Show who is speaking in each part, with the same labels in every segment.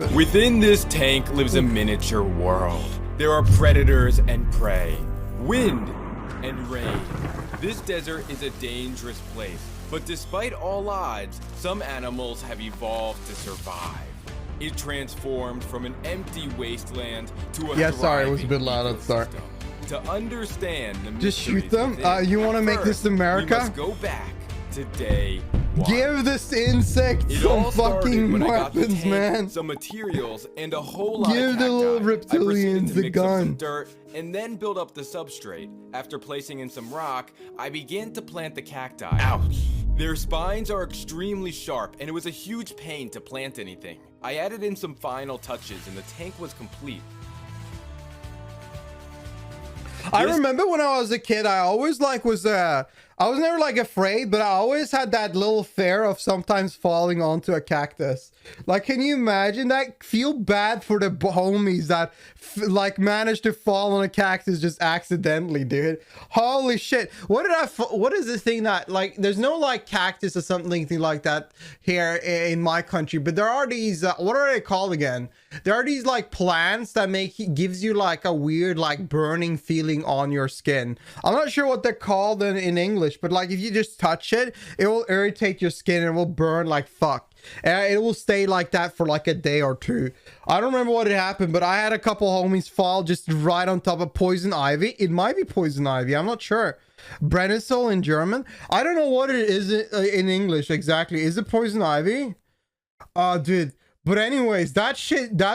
Speaker 1: Within this tank lives a miniature world. There are predators and prey, wind and rain. This desert is a dangerous place, but despite all odds, some animals have evolved to survive. It transformed from an empty wasteland to a
Speaker 2: it was a bit loud at the start.
Speaker 1: To understand the
Speaker 2: just shoot them. You want to make this America?
Speaker 1: We must go back to day one.
Speaker 2: Give this insect some fucking weapons, man.
Speaker 1: Some materials and a whole lot
Speaker 2: Give
Speaker 1: of
Speaker 2: the little
Speaker 1: cacti.
Speaker 2: reptilians the gun.
Speaker 1: Dirt and then build up the substrate. After placing in some rock, I began to plant the cacti. Ouch! Their spines are extremely sharp, and it was a huge pain to plant anything. I added in some final touches, and the tank was complete.
Speaker 2: I remember when I was a kid, I always I was never like afraid, but I always had that little fear of sometimes falling onto a cactus. Like, can you imagine that? Feel bad for the homies that like managed to fall on a cactus just accidentally, dude. Holy shit. What is this thing that, like, there's no like cactus or something like that here in my country, but there are these, what are they called again? There are these like plants that gives you like a weird like burning feeling on your skin. I'm not sure what they're called in English, but like if you just touch it, it will irritate your skin and it will burn like fuck. And it will stay like that for like a day or two. I don't remember what had happened, but I had a couple homies fall just right on top of poison ivy. It might be poison ivy, I'm not sure. Brennesol in German. I don't know what it is in English exactly. Is it poison ivy? Dude. But anyways, that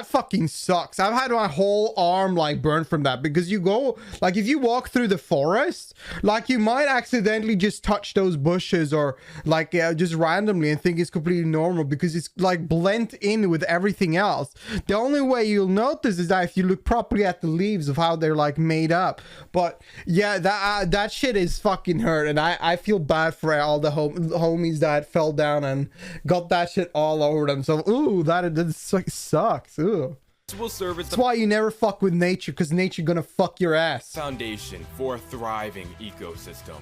Speaker 2: fucking sucks. I've had my whole arm like burned from that, because you go, like if you walk through the forest, like you might accidentally just touch those bushes or like just randomly and think it's completely normal because it's like blend in with everything else. The only way you'll notice is that if you look properly at the leaves of how they're like made up. But yeah, that shit is fucking hurt, and I feel bad for all the homies that fell down and got that shit all over them. So ooh, that sucks. Ooh.
Speaker 1: This will serve as
Speaker 2: That's why you never fuck with nature, because nature gonna fuck your ass.
Speaker 1: Foundation for a thriving ecosystem.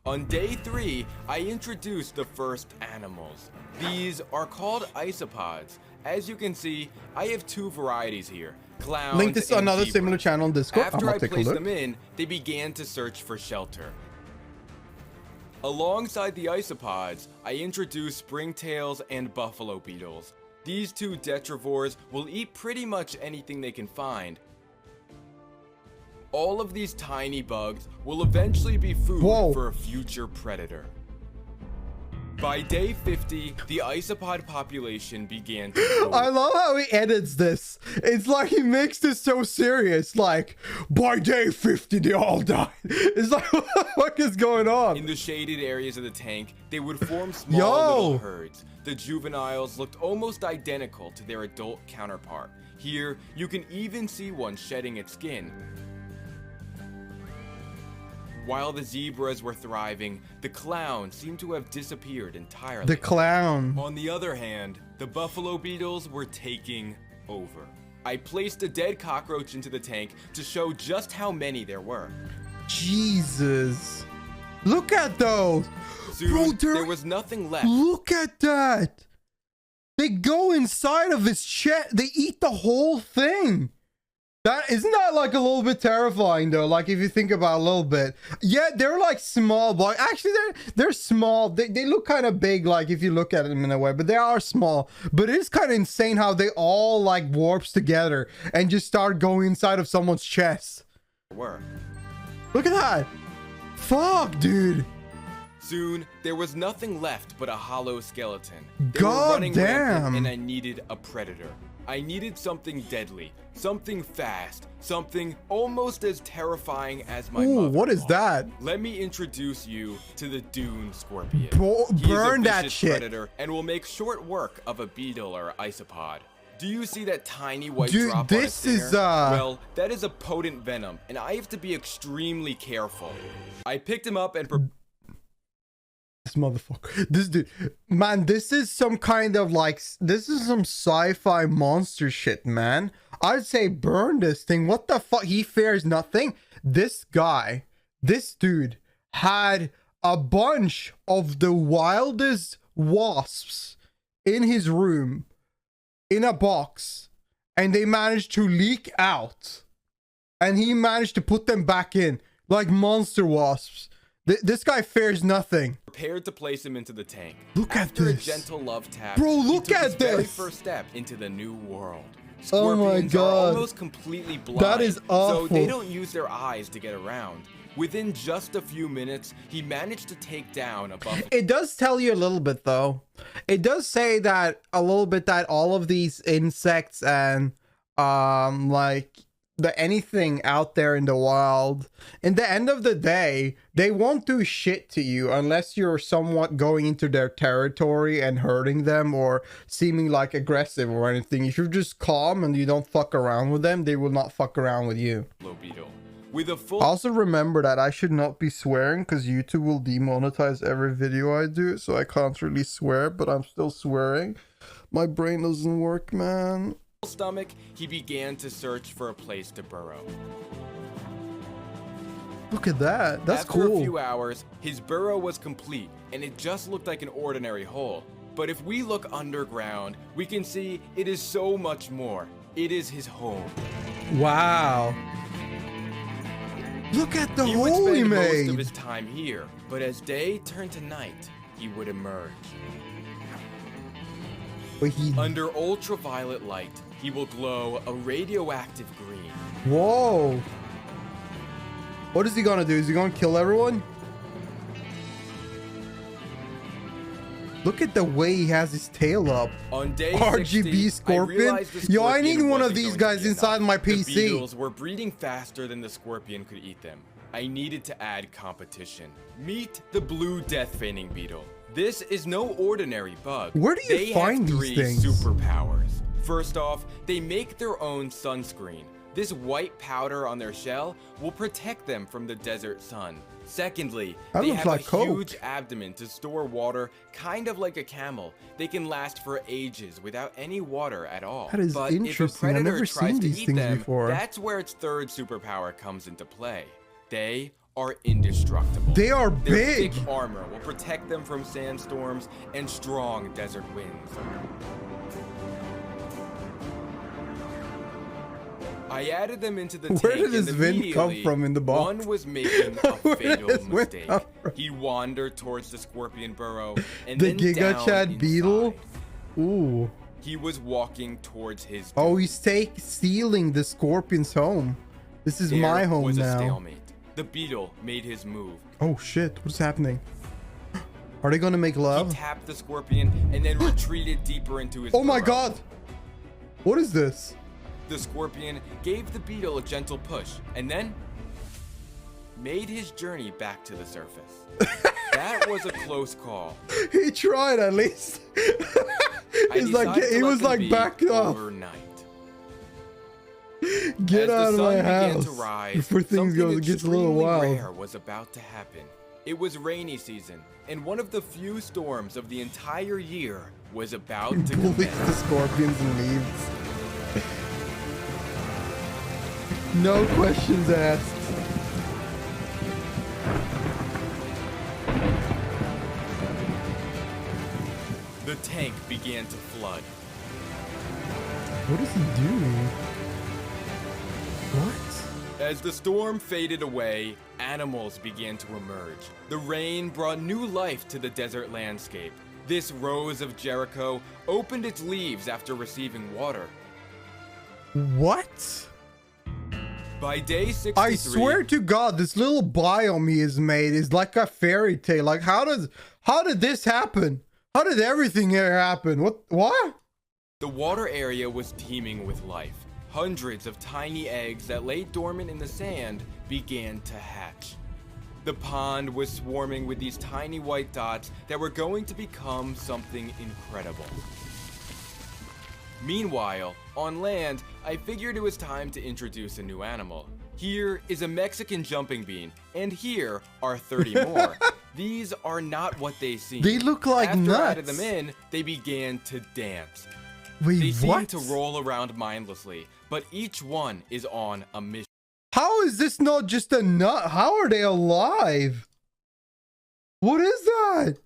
Speaker 1: On day 3, I introduced the first animals. These are called isopods. As you can see, I have 2 varieties here. Clowns
Speaker 2: Link this to another
Speaker 1: zebras.
Speaker 2: similar channel on Discord.
Speaker 1: After I placed them in, they began to search for shelter. Alongside the isopods, I introduced springtails and buffalo beetles. These 2 detrivores will eat pretty much anything they can find. All of these tiny bugs will eventually be food for a future predator. By day 50, the isopod population began to grow.
Speaker 2: I love how he edits this. It's like he makes this so serious. Like, by day 50, they all died. It's like, what the fuck is going on?
Speaker 1: In the shaded areas of the tank, they would form small little herds. The juveniles looked almost identical to their adult counterpart. Here, you can even see one shedding its skin. While the zebras were thriving, the clown seemed to have disappeared entirely.
Speaker 2: The clown.
Speaker 1: On the other hand, the buffalo beetles were taking over. I placed a dead cockroach into the tank to show just how many there were.
Speaker 2: Jesus. Look at those.
Speaker 1: Soon, there was nothing left.
Speaker 2: Look at that. They go inside of his chest. They eat the whole thing. Isn't that like a little bit terrifying though? Like if you think about it a little bit. Yeah, they're like small, but actually they're small. They look kind of big, like if you look at them in a way, but they are small. But it is kind of insane how they all like warps together and just start going inside of someone's chest. Look at that. Fuck, dude.
Speaker 1: Soon, there was nothing left but a hollow skeleton.
Speaker 2: God damn.
Speaker 1: And I needed a predator. I needed something deadly, something fast, something almost as terrifying as my mother.
Speaker 2: What is that?
Speaker 1: Let me introduce you to the dune scorpion.
Speaker 2: Burn that shit.
Speaker 1: Predator and will make short work of a beetle or isopod. Do you see that tiny white
Speaker 2: Dude,
Speaker 1: drop
Speaker 2: this
Speaker 1: on its
Speaker 2: is
Speaker 1: Well, that is a potent venom, and I have to be extremely careful. I picked him up and
Speaker 2: this motherfucker. This dude, man, this is some kind of like, this is some sci-fi monster shit, man. I'd say burn this thing. What the fuck? He fears nothing. This guy, this dude had a bunch of the wildest wasps in his room. in a box and they managed to leak out, and he managed to put them back in like monster wasps. This guy fears nothing.
Speaker 1: Prepared to place him into the tank.
Speaker 2: Look at
Speaker 1: After
Speaker 2: this.
Speaker 1: a gentle love tap,
Speaker 2: Bro,
Speaker 1: he
Speaker 2: look
Speaker 1: took his
Speaker 2: at
Speaker 1: very
Speaker 2: this.
Speaker 1: first step into the new world.
Speaker 2: Oh my
Speaker 1: Scorpions are
Speaker 2: God.
Speaker 1: almost completely blind,
Speaker 2: That is awful.
Speaker 1: so they don't use their eyes to get around. Within just a few minutes, he managed to take down a buffalo.
Speaker 2: It does tell you a little bit, though. It does say that a little bit that all of these insects and like anything out there in the wild, in the end of the day, they won't do shit to you unless you're somewhat going into their territory and hurting them or seeming like aggressive or anything. If you're just calm and you don't fuck around with them, they will not fuck around with you.
Speaker 1: Beetle. With a full
Speaker 2: Also remember that I should not be swearing because YouTube will demonetize every video I do, so I can't really swear, but I'm still swearing. My brain doesn't work, man.
Speaker 1: stomach, he began to search for a place to burrow.
Speaker 2: Look at that. That's
Speaker 1: After
Speaker 2: cool.
Speaker 1: a few hours, his burrow was complete, and it just looked like an ordinary hole. But if we look underground, we can see it is so much more. It is his home.
Speaker 2: Wow. Look at the
Speaker 1: He would
Speaker 2: hole he
Speaker 1: spend most of
Speaker 2: made.
Speaker 1: his time here, but as day turned to night, he would emerge.
Speaker 2: Wait,
Speaker 1: Under ultraviolet light, he will glow a radioactive green.
Speaker 2: Whoa. What is he gonna do? Is he gonna kill everyone? Look at the way he has his tail up.
Speaker 1: On day
Speaker 2: RGB
Speaker 1: 60,
Speaker 2: Scorpion?
Speaker 1: I realized the
Speaker 2: Yo, I
Speaker 1: Scorpion
Speaker 2: need one of
Speaker 1: wasn't
Speaker 2: these
Speaker 1: going to
Speaker 2: guys
Speaker 1: be
Speaker 2: inside
Speaker 1: enough.
Speaker 2: my
Speaker 1: The
Speaker 2: PC.
Speaker 1: beetles were breeding faster than the Scorpion could eat them. I needed to add competition. Meet the blue death feigning beetle. This is no ordinary bug.
Speaker 2: Where do you
Speaker 1: They
Speaker 2: find
Speaker 1: have
Speaker 2: these
Speaker 1: three
Speaker 2: things?
Speaker 1: superpowers. First off, they make their own sunscreen. This white powder on their shell will protect them from the desert sun. Secondly,
Speaker 2: That
Speaker 1: they
Speaker 2: looks
Speaker 1: have
Speaker 2: like
Speaker 1: a
Speaker 2: Coke.
Speaker 1: huge abdomen to store water, kind of like a camel. They can last for ages without any water at all.
Speaker 2: That is
Speaker 1: But if a
Speaker 2: interesting. I've
Speaker 1: predator
Speaker 2: never
Speaker 1: tries
Speaker 2: seen
Speaker 1: to
Speaker 2: these
Speaker 1: eat
Speaker 2: things
Speaker 1: them,
Speaker 2: before.
Speaker 1: that's where its third superpower comes into play. They are indestructible.
Speaker 2: They are
Speaker 1: Their
Speaker 2: big.
Speaker 1: thick armor will protect them from sandstorms and strong desert winds. I added them into the tank.
Speaker 2: Where did this
Speaker 1: and
Speaker 2: wind come
Speaker 1: immediately,
Speaker 2: from in the box?
Speaker 1: One was making a
Speaker 2: Where did
Speaker 1: fatal
Speaker 2: this wind
Speaker 1: mistake.
Speaker 2: come from?
Speaker 1: He wandered towards the scorpion burrow and
Speaker 2: The
Speaker 1: then
Speaker 2: Giga
Speaker 1: down
Speaker 2: Chad beetle?
Speaker 1: inside.
Speaker 2: Ooh.
Speaker 1: He was walking towards his
Speaker 2: Oh,
Speaker 1: doom.
Speaker 2: he's stealing the Scorpion's home. This is
Speaker 1: There
Speaker 2: my home
Speaker 1: was a
Speaker 2: now.
Speaker 1: stalemate. The beetle made his move.
Speaker 2: Oh shit, what's happening? Are they gonna make
Speaker 1: He
Speaker 2: love?
Speaker 1: tapped the scorpion and then retreated deeper into his
Speaker 2: Oh my
Speaker 1: burrow.
Speaker 2: god! What is this?
Speaker 1: The scorpion gave the beetle a gentle push and then made his journey back to the surface. That was a close call.
Speaker 2: He tried at least.
Speaker 1: I
Speaker 2: He's like,
Speaker 1: decided to
Speaker 2: he
Speaker 1: let
Speaker 2: was
Speaker 1: them
Speaker 2: like
Speaker 1: be
Speaker 2: backed up.
Speaker 1: overnight.
Speaker 2: Get
Speaker 1: As
Speaker 2: out of
Speaker 1: the
Speaker 2: my
Speaker 1: sun began
Speaker 2: house
Speaker 1: to rise,
Speaker 2: before things
Speaker 1: something
Speaker 2: gets a little
Speaker 1: extremely
Speaker 2: wild.
Speaker 1: rare was about to happen. It was rainy season, and one of the few storms of the entire year was about to
Speaker 2: Police the
Speaker 1: commence.
Speaker 2: scorpions and leaves. No questions asked.
Speaker 1: The tank began to flood.
Speaker 2: What is he doing? What?
Speaker 1: As the storm faded away, animals began to emerge. The rain brought new life to the desert landscape. This rose of Jericho opened its leaves after receiving water.
Speaker 2: What?
Speaker 1: By day 63,
Speaker 2: I swear to God, this little biome he has made is like a fairy tale. Like, how did this happen? How did everything here happen? What?
Speaker 1: the water area was teeming with life. Hundreds of tiny eggs that lay dormant in the sand began to hatch. The pond was swarming with these tiny white dots that were going to become something incredible. Meanwhile, on land, I figured it was time to introduce a new animal. Here is a Mexican jumping bean, and here are 30 more. These are not what they seem.
Speaker 2: They look like
Speaker 1: After
Speaker 2: nuts.
Speaker 1: I added them in, they began to dance.
Speaker 2: Wait,
Speaker 1: They
Speaker 2: what?
Speaker 1: seem to roll around mindlessly, but each one is on a mission.
Speaker 2: How is this not just a nut? How are they alive? What is that?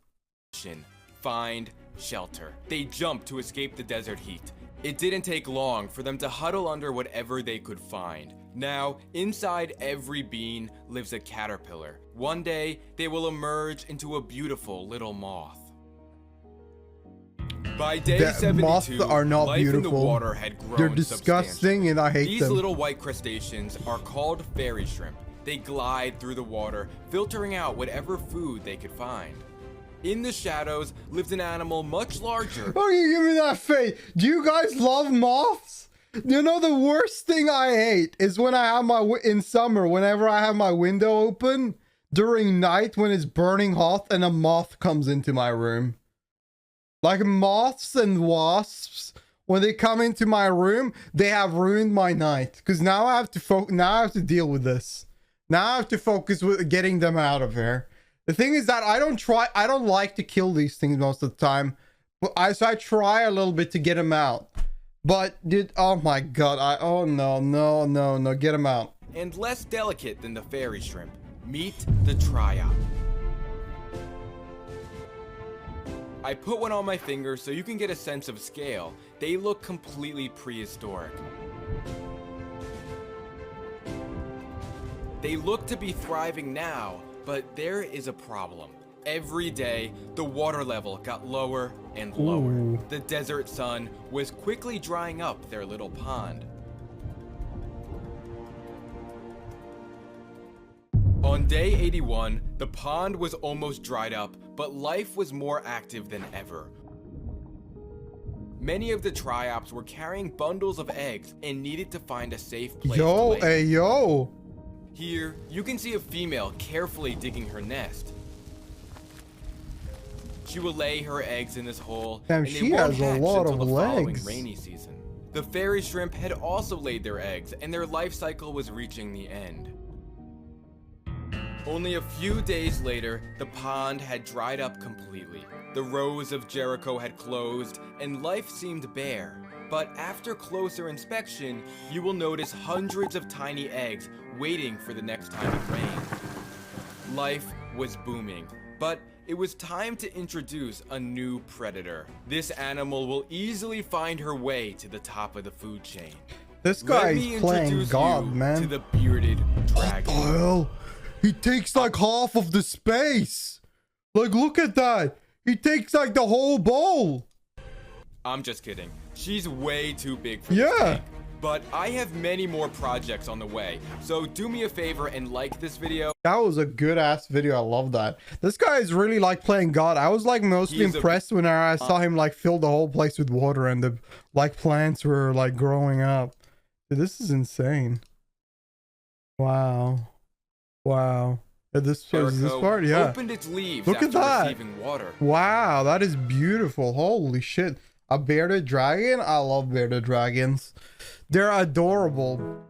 Speaker 1: Find shelter. They jump to escape the desert heat. It didn't take long for them to huddle under whatever they could find. Now, inside every bean lives a caterpillar. One day, they will emerge into a beautiful little moth. By day 72,
Speaker 2: moths are not
Speaker 1: life
Speaker 2: beautiful.
Speaker 1: in the water had grown.
Speaker 2: They're disgusting and I hate
Speaker 1: These
Speaker 2: them.
Speaker 1: little white crustaceans are called fairy shrimp. They glide through the water, filtering out whatever food they could find. In the shadows lives an animal much larger.
Speaker 2: Oh, you give me that face. Do you guys love moths? You know, the worst thing I hate is when I have in summer, whenever I have my window open during night when it's burning hot and a moth comes into my room. Like moths and wasps, when they come into my room, they have ruined my night. Because now I have to deal with this. Now I have to focus with getting them out of here. The thing is that I don't like to kill these things most of the time. But so I try a little bit to get them out. But oh my god, oh no, get them out.
Speaker 1: And less delicate than the fairy shrimp, meet the triop. I put one on my finger so you can get a sense of scale. They look completely prehistoric. They look to be thriving now, but there is a problem. Every day, the water level got lower and lower.
Speaker 2: Ooh.
Speaker 1: The desert sun was quickly drying up their little pond. On day 81, the pond was almost dried up, but life was more active than ever. Many of the triops were carrying bundles of eggs and needed to find a safe place to lay.
Speaker 2: Hey, yo.
Speaker 1: Here, you can see a female carefully digging her nest. She will lay her eggs in this hole,
Speaker 2: Damn,
Speaker 1: and they
Speaker 2: she
Speaker 1: won't
Speaker 2: has a
Speaker 1: hatch
Speaker 2: lot
Speaker 1: until
Speaker 2: of
Speaker 1: the following
Speaker 2: legs.
Speaker 1: rainy season. The fairy shrimp had also laid their eggs, and their life cycle was reaching the end. Only a few days later, the pond had dried up completely. The rows of Jericho had closed, and life seemed bare. But after closer inspection, you will notice hundreds of tiny eggs waiting for the next time it rained. Life was booming, but it was time to introduce a new predator. This animal will easily find her way to the top of the food chain.
Speaker 2: This guy
Speaker 1: Let
Speaker 2: is
Speaker 1: me
Speaker 2: playing
Speaker 1: introduce
Speaker 2: God,
Speaker 1: you
Speaker 2: man.
Speaker 1: to the bearded dragon.
Speaker 2: What the hell? He takes like half of the space. Like, look at that. He takes like the whole bowl.
Speaker 1: I'm just kidding. She's way too big for this tank. But I have many more projects on the way, so do me a favor and like this video.
Speaker 2: That was a good ass video. I love that. This guy is really like playing God. I was like mostly impressed when I saw him like fill the whole place with water and the like plants were like growing up. Dude, this is insane. Wow. Wow. This was this part, yeah.
Speaker 1: Opened its leaves
Speaker 2: Look at
Speaker 1: after
Speaker 2: that.
Speaker 1: receiving water.
Speaker 2: Wow, that is beautiful. Holy shit. A bearded dragon? I love bearded dragons. They're adorable.